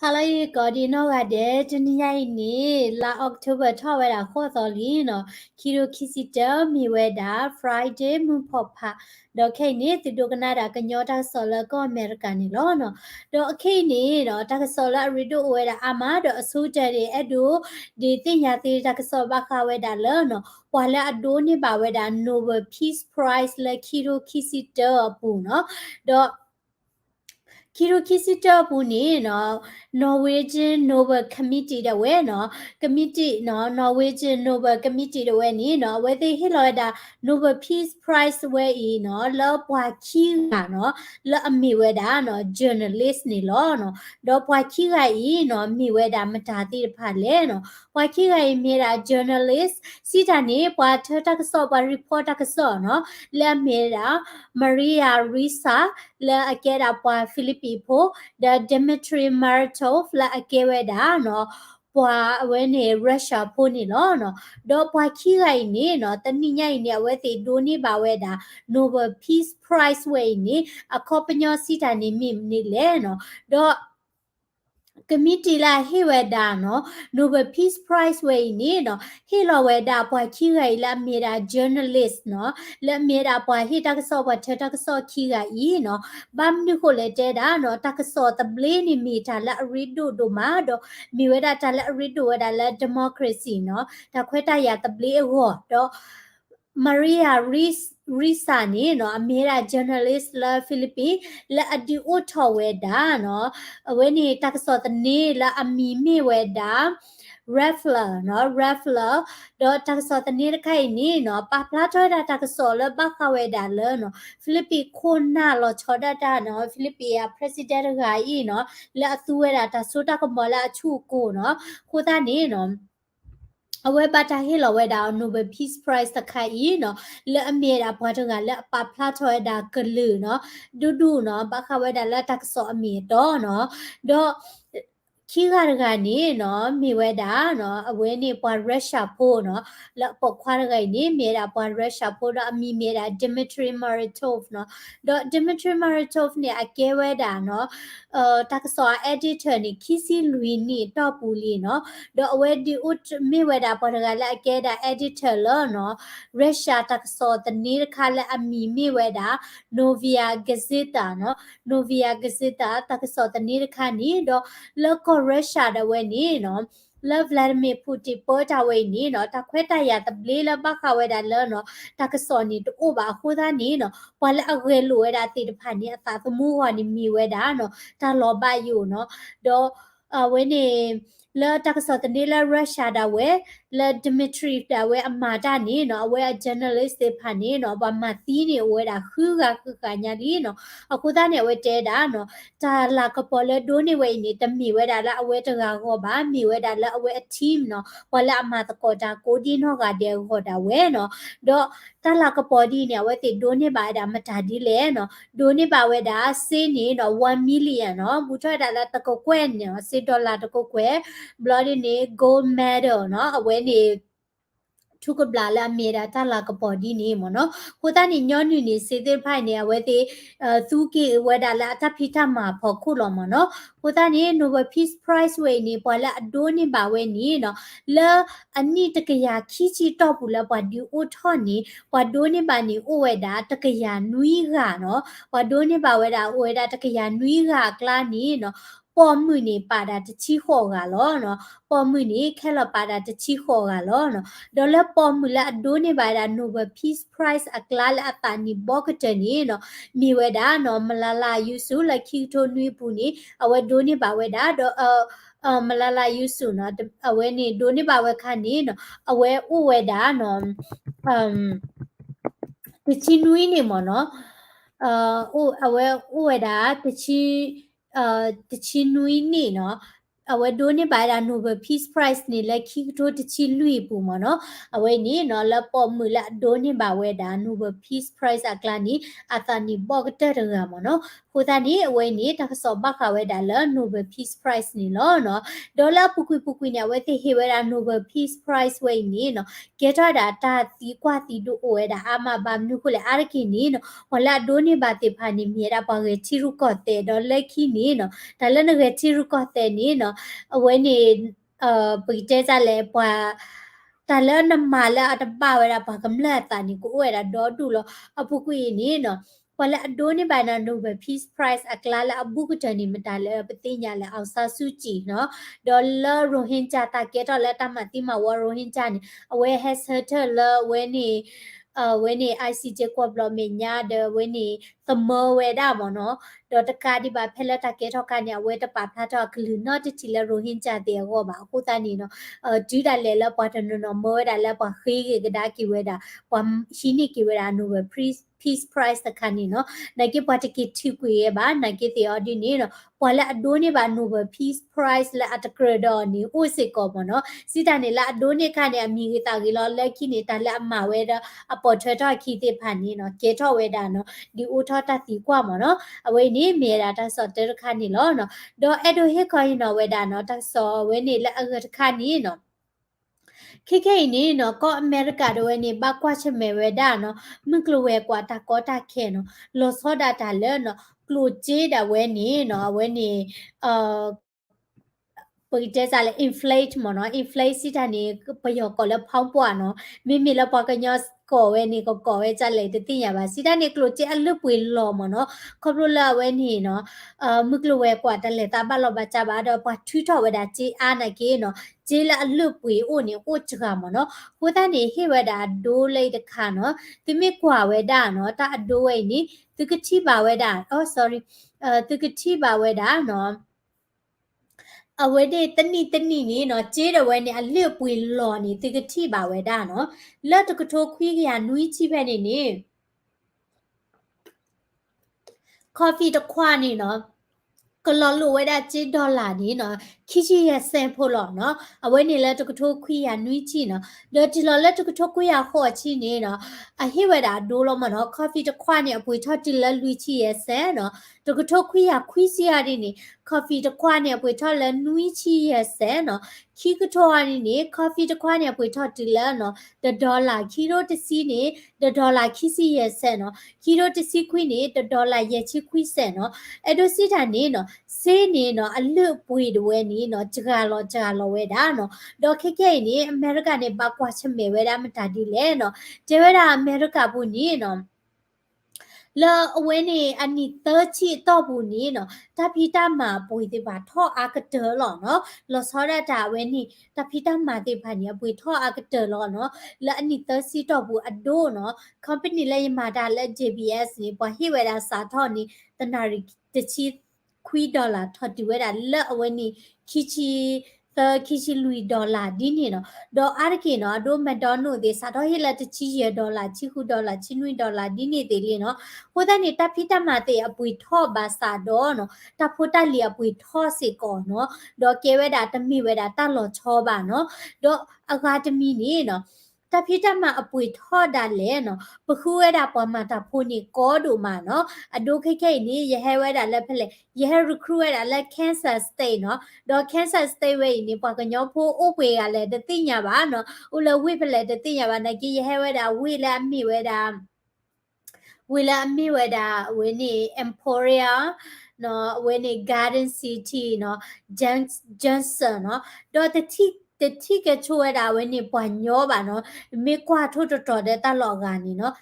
Hello, Godino Gade, Juniani, La October Tawera, Hotholino, Kiro Kisita, Miweda, Friday, Mupopa, Dokani, the Doganada, Ganyota Sola, Go American Ilono, Dokani, no, Takasola, Rido, Weda Amado, Sujari, Edu, the thing at the Takasobaka Weda Lerno, while Adoni Baweda, Nobel Peace Prize, like Kiro Kisita, Puno, Kirukisita Puni, no, Norwegian Nobel Committee the way, no, Committee, no, Norwegian Nobel Committee the way, no, where they Hiloda Nobel Peace Prize way, no, love Wakira, no, la mi weda, no, journalist ni lo, no, do Wakira, no, mi weda matati paleno, Wakira made journalist, Sitani, what Takasoba report Takaso, no, La Mera, Maria Risa, la akera pa Filippo da Dmitry Maratov la akeweda no pa wene Russia poni no do pa kigai ni no tani nyai ni awete doni baweda Nobel Peace Prize we ni akopanyo sita ni mim ni le no do committee la hiweda no Nobel Peace Prize way ni no hilo weda pa kigai la mera journalist no la mera pa hitakaso pa tatakaso kigai no bam ni ko le da no takaso ta blini mi ta la ridu do ma do mi weda ta la ridu weda la democracy no ta khweta ya ta ble ho do Maria Risa ni no amera journalist la Philippines la adi utho weda no when he takes out the ni la amimi weda Raffler no Raffler do takes out the ni kai ni no pa plato da takes la baka weda le no Philippines kona lo choda da no Philippines president ga yi no la tu weda ta sota ko mola chu ko no ko da ni no awe bata hilo weda Nobel Peace Prize ตะไคอีเนาะเลอเมดาพอตงาเลปาพลาทอยดากะลือเนาะดูเนาะบะคาเวดาละตักซออเมดอเนาะดอခိကရကနေနော်မိဝဲတာနော်အဝဲနေပွာရက်ရှာဖို့နော်လက်ပခွာရကနေမြေတာပွာရက်ရှာဖို့တော့အမိမြေတာ Dmitry Maratov နော်တော့ Dmitry Maratov ne အကဲဝဲတာနော်တက်ဆော editor နေခီစီလူနီတော့ပူလီနော်တော့အဝဲဒီဥမိဝဲတာပေါ်ကလည်းအကဲတာ editor လောနော်ရက်ရှာတက်ဆောတနေခါလည်းအမိမိဝဲတာ Novia Gazeta နော် Novia Gazeta တက်ဆောတနေခါနီတော့လောကရုရှားတဲ့ဝဲနေနော်လဗလာဒီမီပူတီပေါ်တာဝဲနေနော်တခွဲတရတပလေးလဘခဝဲတာလောနော်တကစောနီတူဘာခိုးသားနေနော်ဘလအဝဲလိုဝဲတာတိတဖာနေအသာသမူးဟောနေမီဝဲတာနော်တလောဘယူနော်တော့ဝဲနေလာတကစောတနေလာရုရှားတာဝဲလာဒမီထရီတာဝဲအမာတာနေနော်ဝဲဂျာနယ်လစ်တွေဖာနေနော်ဘာမသီးနေဝဲတာခူကညာဒီနော်အခုသားနေဝဲတဲတာနော်တာလာကပေါ်လေဒိုနေဝဲနေတမီဝဲတာလာအဝဲတကားဟောပါမီဝဲတာလာအဝဲအ team နော်ဝလာအမတကောတာကိုဒီနော်ကတဲ့ဟောတာဝဲနော်တော့တာလာကပေါ်ဒီနေဝဲတိဒိုနေပါတာမတာဒီလေနော်ဒိုနေပါဝဲတာစေးနေနော်1 million နော်ဘူထွက်တာလာတကောကွဲနော်$6တကောကွဲ bloody နေ gold medal နော်အဝဲနေทุกบลาละเมดาตาลากปอดีนี่มเนาะโคตานี่ย้อนนี่เสเตไผเนี่ยเวติซูกิเวดาละตะพิทามาพอคุลอมเนาะโคตานี่ Nobel Peace Prize เวนี่ปอละอโดนี่บาเวนี่เนาะเลอันนี้ตะกะยาคีชีตอปุละปอดีโอทอนี่ปอโดนี่บานี่โอเวดาตะกะยานุยกะเนาะปอโดนี่บาเวดาโอเวดาตะกะยานุยกะกลานี่เนาะပေါ်မှုနေပါတာတချီခေါ်ကလောနော်ပေါ်မှုနေခဲလပါတာတချီခေါ်ကလောနော်ဒေါ်လာပေါ်မှုလာဒိုနေပါတာ Nobel Peace Prize အကလာလအတာနီဘောကတနီနော်မိဝဲတာနော်မလာလာယူစုလခီထိုနွေပူနေအဝဲဒိုနေပါဝဲတာတော့မလာလာယူစုနော်အဝဲနေဒိုနေပါဝဲခါနေနော်အဝဲဥဝဲတာနော်တချီနွေနေမနော်ဥအဝဲဥဝဲတာတချီတချီနွေနေနော် awe do ni ba da Nobel Peace Prize ni la ki to ti chi lui pu mo no awe ni no la po mu la do ni ba we da Nobel Peace Prize akla ni atani bok ta ra mo no ko ta ni awe ni ta so ba kha we da la Nobel Peace Prize ni lo no do la pu kui ni awe ti he we da Nobel Peace Prize we ni no ke ta da ta ti kwa ti do o we da ama ba nu ko le ar ki ni no wala do ni ba ti pha ni mi ra ba ge chi ru ko te do le ki ni no da la ne ge chi ru ko te ni no awe ni pi te za le pa ta la na ma la ta ba we da ba gam la ta ni ko we da do du lo apu ku ni no wala do ni ba na Nobel Peace Prize akla la abu ku ta ni mata la pati nya la aw sa su chi no dollar rohingya ta ke to la ta ma ti ma wa rohingya ni awe has her la we ni when ni ICJ กว่าบลอเมญาเดwhen ni เสมอเวดาบ่เนาะดอตะกาดิบาเพลตะเกทอกาเนี่ยเวตะปาพลาทอกลือนอติจิละโรฮิงจาเตก็บ่คูตานี่เนาะจูดาเลละปอตนเนาะเมอดาละปอคีกะดากิเวดาปอมชินิกิเวดาโนเบลPeace Prize ตะคันนี่เนาะนกิปอตะกิทิกุเยบานกิเตออดินี่เนาะปอละอโดนี่บา Nobel Peace Prize ละอัตกระดอนี่โอสิกอบ่เนาะสิตานี่ละอโดนี่ค่ะเนี่ยมีกิตากิลอละคินี่ตาละมาเวดาอปอททอคีติพันนี่เนาะเกทอเวดาเนาะဒီအိုထောတာတီကွာမနော်အဝေနေမေရာတာစောတဲခါနီလောနော်ဒေါ်အဲ့ဒိုဟေခိုင်းနော်ဝေဒါနော်တာစောဝေနေလက်အကခါနီနော်ခိခိနေနော်ကောအမေရိကတို့နေဘကွာချမေဝေဒါနော်မကလဝဲကွာတာကောတာခဲနော်လောစောဒတာလဲနော်ကလိုဂျေဒါဝဲနေနော်ဝဲနေအာပရိတဲစားလေ inflate မနော် inflate စီတာနေပယောကောလဖောင်းပွားနော်မိမိလပကညောကောဝဲနေကောဝဲကြလေတတိယပါစီတာနေကလိုချေအလွပွေလောမနော်ခေါပလိုလာဝဲနေနော်မကလိုဝဲကွာတလေတာဘလောဘချပါတော့ပွားထူထော်ဝဲတာချေအားနိုင်ကေနော်ဂျေလာအလွပွေအိုနေအိုချကမနော်ကိုတနေဟေဝဲတာဒိုးလိုက်တခါနော်တိမကွာဝဲတာနော်တာအဒိုးဝဲနေသူကတိပါဝဲတာ oh sorry သူကတိပါဝဲတာနော်အဝဲတဲ့တနိနီနော်ကျေးတော်ဝဲနေအလစ်ပွေလော်နေတိကတိပါဝဲတာနော်လက်တကထိုးခွေးကရနွီးချိဖက်နေနေကော်ဖီတခွာနေနော်ကလော်လိုဝဲတာကျေးဒေါ်လာနေနော်ခိချိရဆန်ဖို့လော်နော်အဝဲနေလက်တကထိုးခွေးရနွီးချိနော်ဒေါ်တီလော်လက်တကထိုးခွေးရခေါ်ချိနေနော်အဟိဝဲတာဒိုးလောမနော်ကော်ဖီတခွာနေအပွေထော့တီလက်လူချိရဆန်နော်တကထိုးခွေးရခွေးစီရနေကော်ဖီတခွာနေပွေထော့လက်နွီးချိရဆန်နော်ခိကထော်နေနေကော်ဖီတခွာနေပွေထော့တီလက်နော်ဒေါ်လာခီရိုတစီနေဒေါ်လာခိစီရဆန်နော်ခီရိုတစီခွေးနေဒေါ်လာရချိခွေးဆန်နော်အဲ့ဒိုစီတာနေနော်စေးနေနော်အလွတ်ပွေတဝဲနေနော်ဂျကာလောဝဲတာနော်ဒေါ်ခိခဲနေအမေရိကနေဘကွာချမေဝဲတာမတာဒီလဲနော်ကျေဝဲတာအမေရိကဘူးနေနော်လာအဝဲနေအနီသချီတော့ဘူးနေနော်တပီတာမှာပွေတဲ့ပါထော့အာကတဲလောနော်လောစောရတာဝဲနေတပီတာမှာတဲ့ပါနေပွေထော့အာကတဲလောနော်လာအနီသစီတော့ဘူးအဒိုနော် company လဲမှာတာလဲ JBS နေပွားဟိဝဲတာစာထော့နေတနာရီတချီခွီဒေါ်လာထော်တီဝဲတာလက်အဝဲနေခီချီခိရှိလူဒေါ်လာဒီနေနော်ဒေါ်အားကေနော်ဒိုမက်ဒေါနိုဒီစာတော့ဟိလက်တချီရဒေါ်လာချီခုဒေါ်လာချီနွိဒေါ်လာဒီနေသေးလေနော်ဟိုတဲ့နေတဖိတမတဲ့အပွေထော့ဘာစာတော့နော်တဖိုတက်လီအပွေထော့စေကောနော်ဒေါ်ကေဝဲတာတမိဝဲတာတလော်ချောပါနော်ဒေါ်အကာဒမီနေနော်တဖိတမအပွေထော့တာလဲနော်ပခုဝဲတာပေါ်မှာတဖိုနေကောဒိုမှာနော်အဒိုခိခိနေရဟဲဝဲတာလက်ဖက်ရဟဲ recruit ဝဲတာလက် Kansas State နော်ဒေါ် Kansas State ဝဲနေပွားကညောဖိုးအိုပွေကလည်းတသိညာပါနော်ဦးလဝိဖလဲတသိညာပါနကီရဟဲဝဲတာဝိလာမိဝဲတာဝီလာမိဝဲတာဝင်းနေ Emporia နော်ဝင်းနေ Garden City နော် Johnson နော်တော့တတိကချိုးရတာဝင်းနေပွားညောပါနော်မေကွာထို့တော်တဲ့တလော်ကနေနော်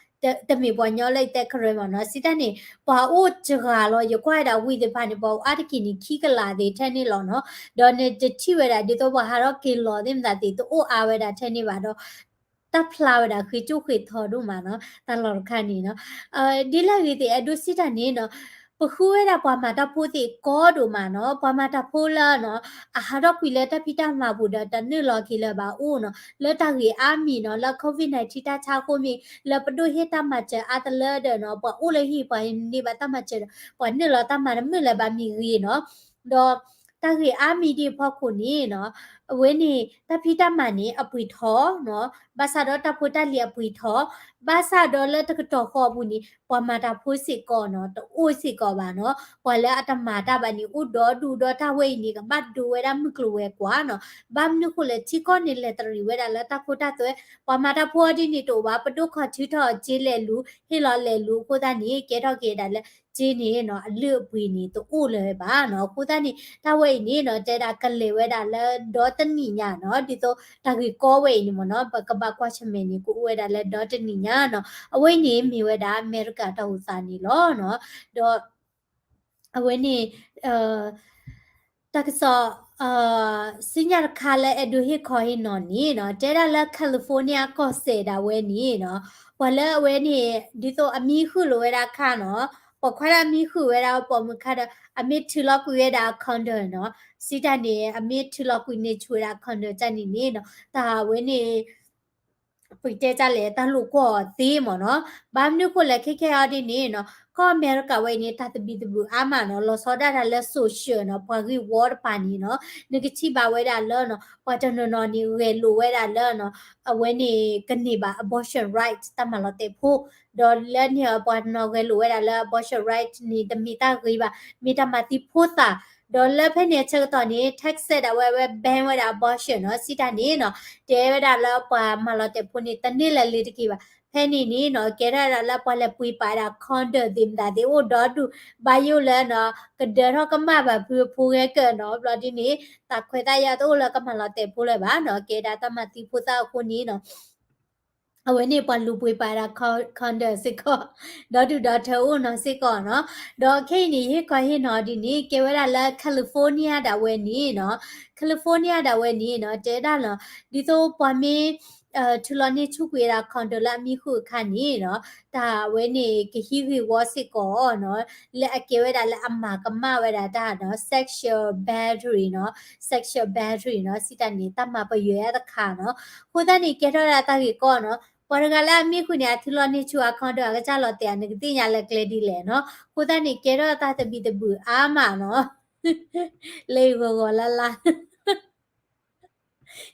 တမေပွားညောလိုက်တဲ့ခရမနော်စီတနေပွာအိုဂျဂါလောရကွာတာဝိတဲ့ဖာနေပွာအာတကီနီခီကလာတဲ့ထဲနေလောနော်ဒေါ်နေတတိဝဲတာဒီတော့ဘာဟာတော့ကီလောတဲ့မတဲ့တူအားဝဲတာထဲနေပါတော့တဖလာဝဲတာခွေကျုခွေထော်တို့မှာနော်တလော်ခန့်နေနော်ဒီလာရီတဲ့အဒုစီတနေနော်ပခုဝဲတာပွားမှာတဖိုးတိကောဒိုမှာနော်ပွားမှာတဖိုးလာနော်အာဟာတော့ကွေလက်တပိတာမှာဘူးတနစ်လော်ကီလပါအိုနော်လက်တကြီးအာမီနော်လက်ကိုဗစ်-19တာချာကိုမီလက်ပဒိုဟေတာမှာချအာတလဲဒနော်ပွားအိုလေဟီပွားနေပါတမှာချပွားနစ်လော်တမှာမြလက်ပါမီရီနော်တော့ ตาคืออามีดีพอคนนี้เนาะเว้นี่ตาพี่ตามันนี่อปุยท้อเนาะบาซาดอตาพุตาเลียปุยท้อบาซาดอเลตะกตอขอบุนี่ปอมาตาพุสิก่อเนาะตะอูสิก่อบาเนาะปอเลอะตามาตาบานี่อุดอดูดอตาเวนี่ก็บัดดูเวดามึกลเวกว่าเนาะบามนุคุเลที่ก้อนนี่เลตรีเวดาเลตาพุตาตัวปอมาตาพัวดินี่ตัวว่าปะดุขอชิทอจิเลลูเฮลอเลลูโคตานี่เกทอเกดาเลจีนี่เนาะอลือปุยนี่ตัวอูเลยบาเนาะโคตานี่ถ้าเวนี่เนาะเจดากะเลเวดาเลดอตนี่ญาเนาะดิโตตาคือก็เวนี่มเนาะปะกะบะกว่าชเมนี่กูเวดาเลดอตนี่ญาเนาะအဝိနေမီဝဒအမေရိကတောက်စာနီလောနော်တော့အဝိနေတက္ကစစညာခါလဲအဒူဟီခေါ်ဟီနော်နီနော်တဲဒါလာကယ်လီဖိုးနီးယားကော့စေဒါဝဲနီနော်ဝလဲအဝဲနေဒီတော့အမီခုလိုဝဲတာခါနော်ပခွာအမီခုဝဲတာပေါ်မခါအမီထီလောက်ကွေတာခွန်ဒယ်နော်စီတန်နေအမီထီလောက်ကွေနေချွေတာခွန်ဒယ်ကြနေနေနော်ဒါဝဲနေပွေတဲကြလေတလူကောသေးမနော်ဘာမနုကိုလည်းခိခဲရတဲ့နေနော်ကောအမေရိကဝိနေတတဘီတဘူအာမနော်လောစောဒတာလဲဆိုရှယ်နော်ပွားကြီးဝါဒပါနီနော်နဂချိပါဝဲတာလောနော်ပွာတနော်နော်နီဝဲလိုဝဲတာလောနော်အဝဲနေကနေပါ abortion rights တမလောတေဖို့ဒေါ်လဲနေပွာနော်ဝဲလိုဝဲတာလော abortion rights နီတမီတာကြီးပါမီတာမတိဖို့တာဒေါ်လာဖက်နေချက်တော့နေ tax ဆက်တာဝဲဘန်ဝဲတာ abortion နော်စီတာနေနော်တဲဝဲတာလောပွာမလောတေဖို့နေတနေ့လည်းလေးတကြီးပါဖဲနေနေနော်ကဲရလာပွာလည်းပွေပါတာ counter တင်တာဒီဟိုဒေါ်တူဘိုင်ယိုလဲနော်ကဒရကမပါဖူရဲကနော်ဘလဒီနေတခွေတရတော့လကမလောတေဖို့လဲပါနော်ကဲတာတမတိဖို့တာခုနေနော်အဝဲနေပလူပွေပါတာခွန်ဒစစ်ကောဒေါ်တူဒေါ်ထောနော်စစ်ကောနော်ဒေါ်ခိနေဟေခွာဟေနော်ဒီနေကေဝရလာကယ်လီဖိုးနီးယားဒါဝဲနေနော်ကယ်လီဖိုးနီးယားဒါဝဲနေနော်တဲဒါလောဒီတော့ပွားမေထူလနေချုကွေတာခွန်ဒလာမီခုခါနေနော်ဒါဝဲနေကဟီဝီဝစစ်ကောနော်လက်အကေဝဲတာလက်အမကမဝဲတာဒါနော် sexual battery နော် sexual battery နော်စိတနေတမပရွေရတဲ့ခါနော်ခိုးတဲ့နေကေထရတာကြီးကောနော်ပရဂလာမိခုနေထလနေချူအခေါန်တော့ကကြလော်တဲ့နေတိညာလက်ကလေးဒီလေနော်ခိုးတဲ့နေကေတော့တာတပီတပူအာမနော်လေဘောလာလာ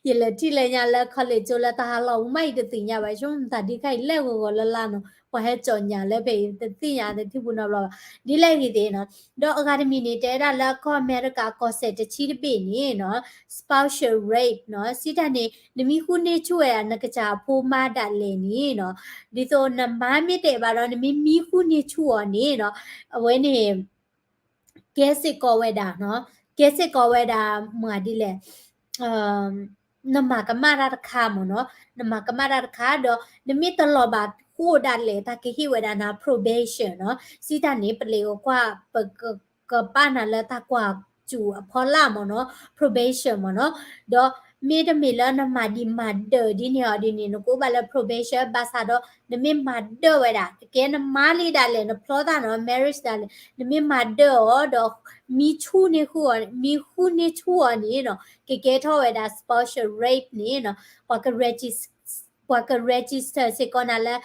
ရလက်တိလေညာလက်ခလေချိုလက်တာလောမိုက်တတိညာပဲရှုံးတာဒီခိုင်လက်ကိုလာလာနော်ပဟဲကြော်ညာလက်ပဲတတိညာတဲ့တိဘူးနော်လောဒီလိုက်ကြီးတဲ့နော်တော့အကာဒမီနေတဲ့ဒါလက်ခေါ်အမေရိကကော့ဆက်တချီတပိနေနော် spousal rape နော်စီတနေနမီခုနေချွေရနကကြဖိုးမတာလေနေနော်ဒီဆိုနမမြစ်တဲ့ပါတော့နမီမီခုနေချွေနေနော်အဝဲနေကဲစစ်ကောဝဲတာနော်ကဲစစ်ကောဝဲတာမှာဒီလေနမကမာရတခါမနော်နမကမာရတခါတော့နမီတလောပါကိုဒါလေတာကိဟိဝဒနာ probation နော်စီတာနေပလေကိုကွာကပနာလတာကွာကျူအဖော်လာမနော် probation မနော်တော့မေတမေလနမဒီမတ်ဒီနေဒီနေကိုဘာလဲ probation ဘာသာတော့နမေမတ်ဝဲတာကဲနမလီဒါလေနဖလောတာနော် marriage ဒါလေနမေမတ်တော့မီချူနေခုမီခုနေချူအနေနော်ကဲထောဝဲတာ spousal rape နေနော်ဘာက register စေကောနာလာ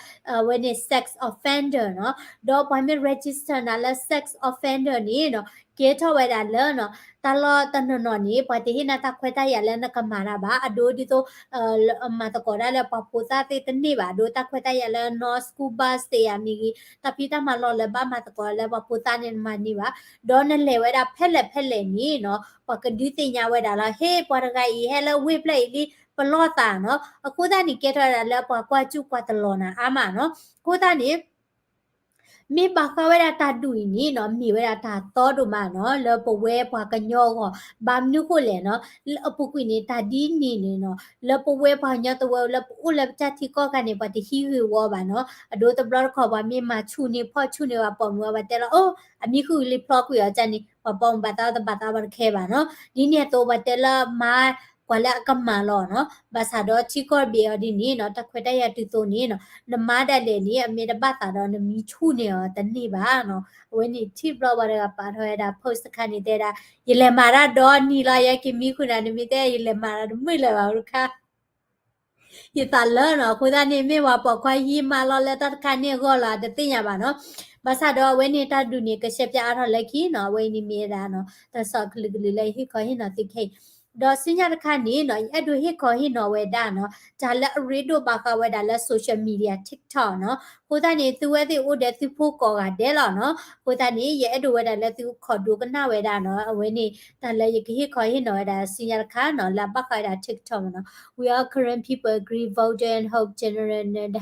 when is sex offender နော်တော့ဘာမြ register နာလာ sex offender နေနော်ကဲထောဝဲတာလဲနော်တလောတနနော်နေဘာတိဟိနာတခွဲတရလဲနကမာရာပါအဒိုဒီတော့မတကောရလဲပပူတာတေတနေပါဒိုတခွဲတရလဲ no school bus တေယမီတပိတမလောလဲဘာမတကောလဲပပူတာနေမနီပါဒေါ်နလေဝဲတာဖက်လက်နေနော်ပကဒီတင်ညာဝဲတာလားဟေးပွားရကီဟဲလဝေးပလေလီပလောတာနော်အခုသားနေကဲထရလဲပွားကွာကျူကွာတလောနာအာမနော်ကိုသားနေမေဘာခဝဲတာတူနီနော်မိဝဲတာတော်တို့မနော်လပဝဲပွားကညောကောဘာမနုကိုလေနော်အပုကွေနေတာဒီနေနေနော်လပဝဲပွားညောတဝဲလပဦးလချတိကောကနေပတိဟီဝဝဘာနော်အဒိုတဘလခေါ်ပါမေမချူနေဖော့ချူနေပါပေါ်မွားပါတဲလောအိုအမိခုလေးဖလော့ကွေရချန်နေပပောင်ဘာတာဘာခဲပါနော်ဒီနေတော့ပါတဲလာမာကွာလာကမလောနော်ဘာသာတော့ချီကော့ဘီဒီနီနော်တခွတ်တရတူတိုနီနော်နမဒတ်လေနီအမေတပတ်တာတော့နမီချူနေရောတနေ့ပါနော်ဝင်းနီတီဘလော့ဘာကပါထွဲတာ post ခဏနေတဲ့တာရလေမာရတော့နီလာရကီမီခုနာနမီတဲ့ရလေမာရမွေလာပါဘူးခါ yi ta lo no ko da ni me wa po kwa yi ma lo le ta kha ni go la de tin ya ba no ba sa do we ni ta du ni ka she pya ro le ki no we ni me da no ta so kli kli le hi ko hi no ti ke ดอสิญญาณคันนี้เนาะอดูเฮขอเฮนอเวดาเนาะจาละรีโดบากาเวดาละโซเชียลมีเดีย TikTok เนาะโคตานี่ตัวเวติโอเดติโฟกอกาเดลเนาะโคตานี่เยอดูเวดาละติขอดูกันหน้าเวดาเนาะเวนี่ตาละยกเฮขอเฮนอเวดาสิญญาณคันเนาะละบากาดา TikTok เนาะ we are current people agree voter and hope generate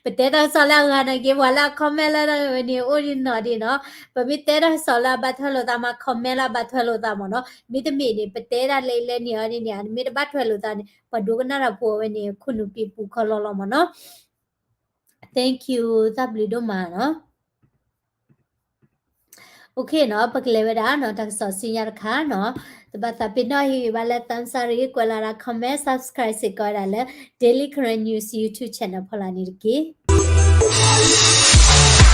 ปเตตาสลางานเกวลาคอมเมลานี่โอรินอดีเนาะปมิเตตาสลาบัทโลตามาคอมเมลาบัทโลตามาเนาะมิตมีนี่ปเตตาเลเลนี่อันนี่มิตบัทโลตานี่ปดูกันนาปัวเวนี่คุนุปีปูคอลลอมาเนาะ thank you ตับลิโดมาเนาะโอเคเนาะปกเลเวดาเนาะทักษะสิญญาณค่ะเนาะตบตาปินอยบาลตันซารีกวลาราคอมเมนต์ subscribe สิกอดาเล daily current news youtube channel พลานิรกี